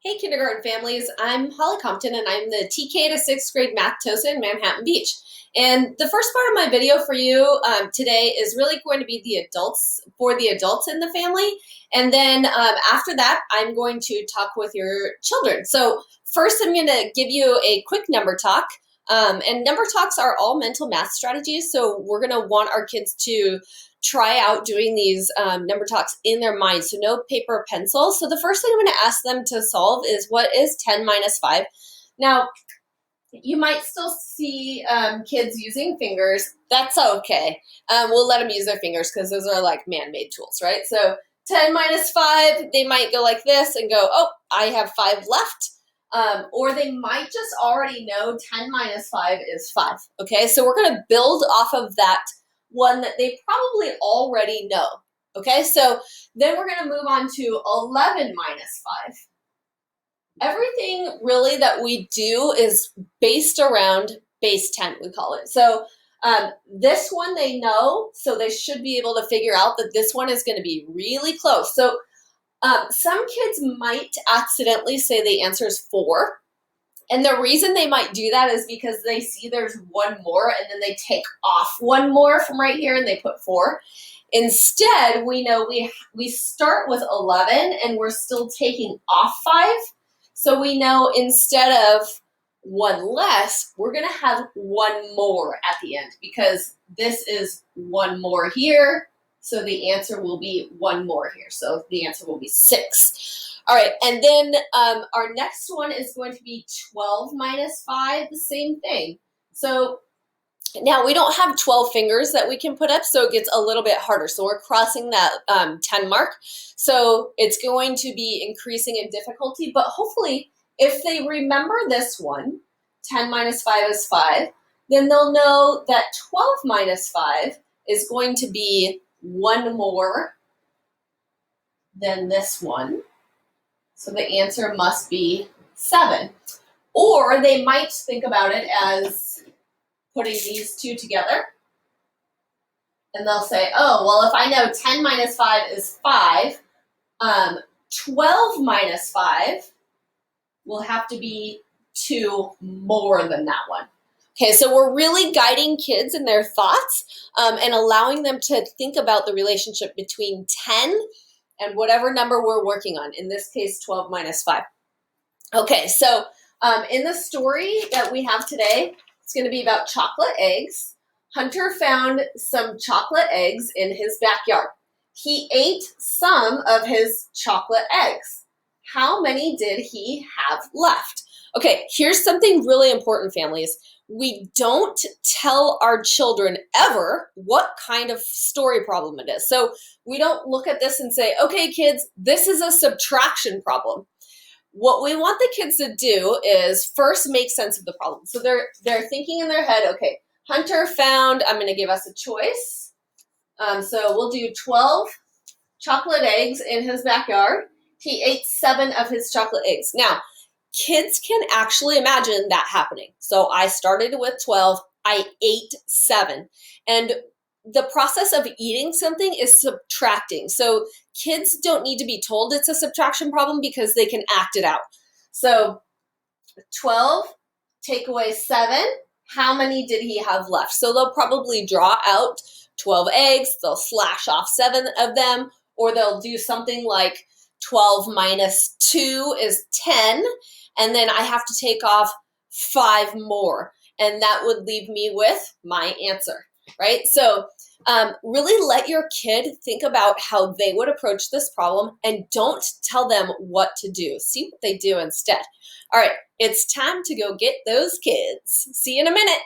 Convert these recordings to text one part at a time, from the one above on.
Hey, kindergarten families. I'm Holly Compton, and I'm the TK to 6th grade math TOSA in Manhattan Beach. And the first part of my video for you today is really going to be for the adults in the family. And then after that, I'm going to talk with your children. So first, I'm going to give you a quick number talk. And number talks are all mental math strategies. So we're going to want our kids to try out doing these number talks in their mind. So no paper or pencil. So the first thing I'm going to ask them to solve is, what is 10 minus 5? Now, you might still see kids using fingers. That's okay. We'll let them use their fingers because those are like man-made tools, right? So 10 minus 5, they might go like this and go, oh, I have 5 left. Or they might just already know 10 minus 5 is 5. Okay, so we're going to build off of that one that they probably already know. Okay, so then we're going to move on to 11 minus 5. Everything really that we do is based around base 10, we call it. So this one they know, so they should be able to figure out that this one is going to be really close. So some kids might accidentally say the answer is 4. And the reason they might do that is because they see there's one more and then they take off one more from right here and they put 4. Instead, we know we start with 11 and we're still taking off 5. So we know instead of one less, we're going to have one more at the end because this is one more here. So the answer will be one more here. So the answer will be 6. All right, and then our next one is going to be 12 minus 5, the same thing. So now we don't have 12 fingers that we can put up, so it gets a little bit harder. So we're crossing that 10 mark. So it's going to be increasing in difficulty, but hopefully if they remember this one, 10 minus 5 is 5, then they'll know that 12 minus 5 is going to be one more than this one. So the answer must be 7. Or they might think about it as putting these two together. And they'll say, oh, well, if I know 10 minus 5 is 5, 12 minus 5 will have to be 2 more than that one. Okay, so we're really guiding kids in their thoughts and allowing them to think about the relationship between 10 and whatever number we're working on, in this case, 12 minus 5. Okay, so in the story that we have today, it's going to be about chocolate eggs. Hunter found some chocolate eggs in his backyard. He ate some of his chocolate eggs. How many did he have left? Okay, here's something really important, families. We don't tell our children ever what kind of story problem it is. So we don't look at this and say, okay, kids, this is a subtraction problem. What we want the kids to do is first make sense of the problem. So they're thinking in their head, okay, Hunter found, I'm going to give us a choice. So we'll do 12 chocolate eggs in his backyard. He ate 7 of his chocolate eggs. Now, kids can actually imagine that happening. So I started with 12, I ate 7. And the process of eating something is subtracting. So kids don't need to be told it's a subtraction problem because they can act it out. So 12, take away 7, how many did he have left? So they'll probably draw out 12 eggs, they'll slash off 7 of them, or they'll do something like 12 minus 2 is 10, and then I have to take off 5 more, and that would leave me with my answer, right? So really let your kid think about how they would approach this problem and don't tell them what to do. See what they do instead. All right, it's time to go get those kids. See you in a minute.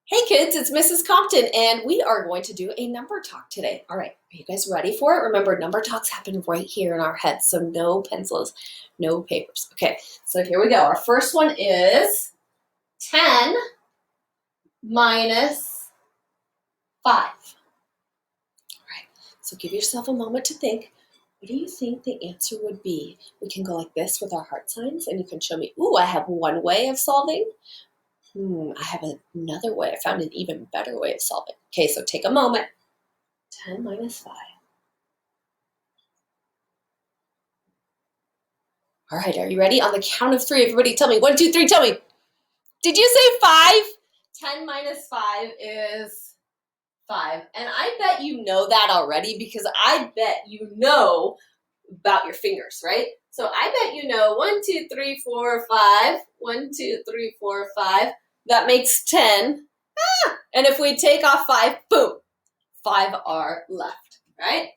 Hey kids, it's Mrs. Compton, and we are going to do a number talk today. All right, are you guys ready for it? Remember, number talks happen right here in our heads, so no pencils, no papers. Okay, so here we go. Our first one is 10 minus 5. All right, so give yourself a moment to think. What do you think the answer would be? We can go like this with our heart signs, and you can show me, ooh, I have one way of solving. I have another way. I found an even better way of solving. Okay, so take a moment. 10 minus 5. All All right, are you ready? On the count of 3, everybody tell me. 1, 2, 3, tell me. Did you say 5? 10 minus 5 is 5. And I bet you know that already because I bet you know about your fingers, right? So I bet you know 1, 2, 3, 4, 5. 1, 2, 3, 4, 5. That makes 10. And if we take off 5, boom, 5 are left, right?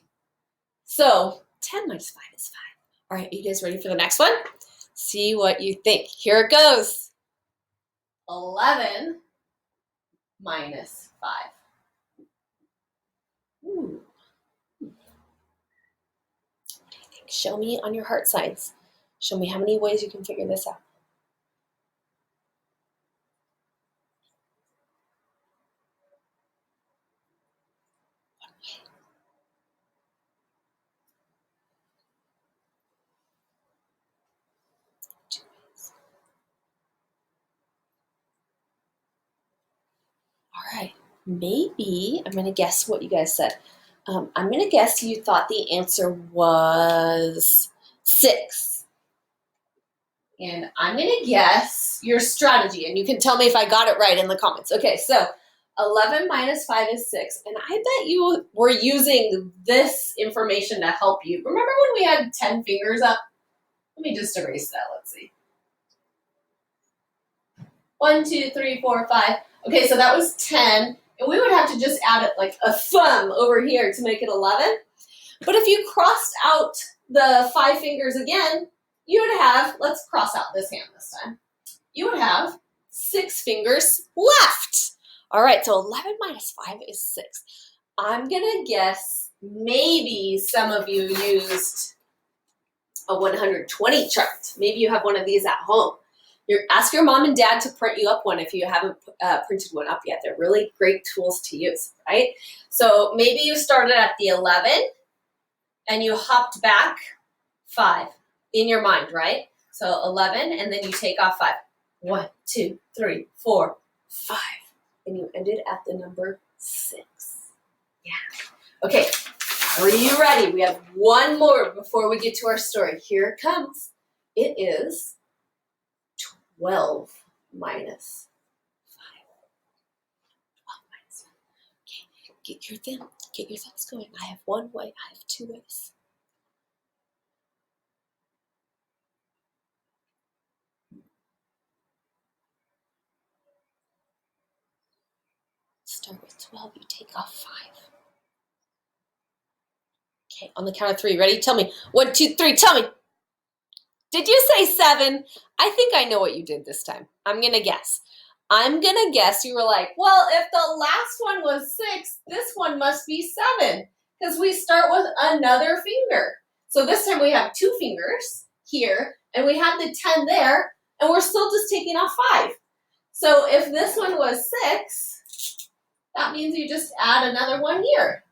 So 10 minus 5 is 5. All right, are you guys ready for the next one? See what you think. Here it goes. 11 minus 5. Ooh. What do you think? Show me on your heart signs. Show me how many ways you can figure this out. All right, maybe I'm going to guess what you guys said. I'm going to guess you thought the answer was 6. And I'm going to guess your strategy, and you can tell me if I got it right in the comments. Okay, so 11 minus 5 is 6, and I bet you were using this information to help you. Remember when we had 10 fingers up? Let me just erase that. Let's see. 1, 2, 3, 4, 5. Okay, so that was 10, and we would have to just add it like a thumb over here to make it 11. But if you crossed out the 5 fingers again, you would have, let's cross out this hand this time. You would have 6 fingers left. All right, so 11 minus 5 is 6. I'm gonna guess maybe some of you used a 120 chart. Maybe you have one of these at home. Ask your mom and dad to print you up one if you haven't printed one up yet. They're really great tools to use, right? So maybe you started at the 11 and you hopped back 5 in your mind, right? So 11 and then you take off 5. 1, 2, 3, 4, 5. And you ended at the number 6. Yeah. Okay, are you ready? We have one more before we get to our story. Here it comes. It is 12 minus 5. 12 minus 5. Okay, get your thoughts going. I have one way, I have 2 ways. Start with 12, you take off 5. Okay, on the count of 3, ready? Tell me. 1, 2, 3, tell me. Did you say 7? I think I know what you did this time. I'm gonna guess. You were like, well, if the last one was 6, this one must be 7, because we start with another finger. So this time we have 2 fingers here, and we have the 10 there, and we're still just taking off 5. So if this one was 6, that means you just add another one here,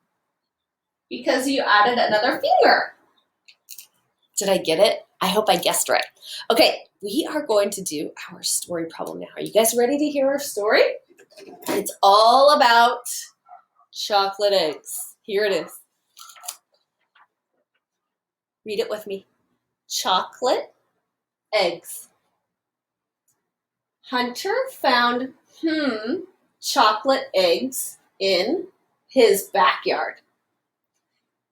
because you added another finger. Did I get it? I hope I guessed right. Okay, we are going to do our story problem now. Are you guys ready to hear our story? It's all about chocolate eggs. Here it is. Read it with me. Chocolate eggs. Hunter found chocolate eggs in his backyard.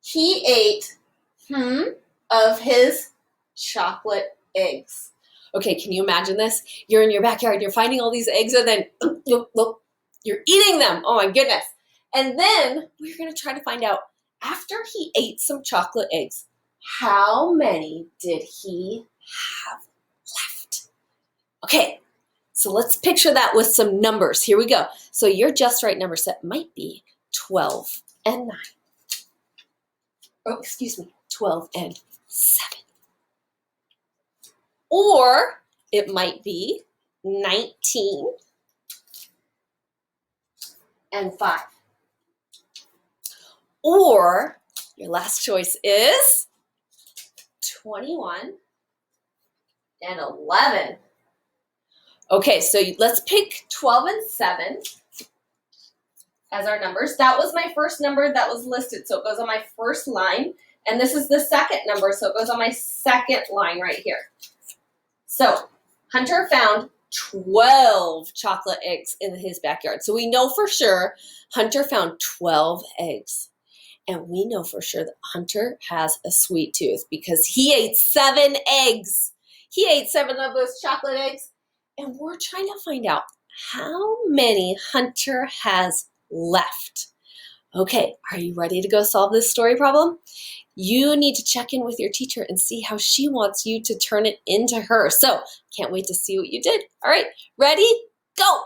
He ate of his chocolate eggs. Okay, can you imagine this? You're in your backyard, you're finding all these eggs, and then you're eating them. Oh my goodness. And then we're going to try to find out, after he ate some chocolate eggs, how many did he have left? Okay, so let's picture that with some numbers. Here we go. So your just right number set might be 12 and 9. Oh, excuse me, 12 and 7. Or it might be 19 and 5. Or your last choice is 21 and 11. Okay, so let's pick 12 and 7 as our numbers. That was my first number that was listed, so it goes on my first line. And this is the second number, so it goes on my second line right here. So Hunter found 12 chocolate eggs in his backyard. So we know for sure Hunter found 12 eggs. And we know for sure that Hunter has a sweet tooth because he ate 7 eggs. He ate 7 of those chocolate eggs. And we're trying to find out how many Hunter has left. Okay, are you ready to go solve this story problem? You need to check in with your teacher and see how she wants you to turn it into her. So, can't wait to see what you did. All right, ready? Go!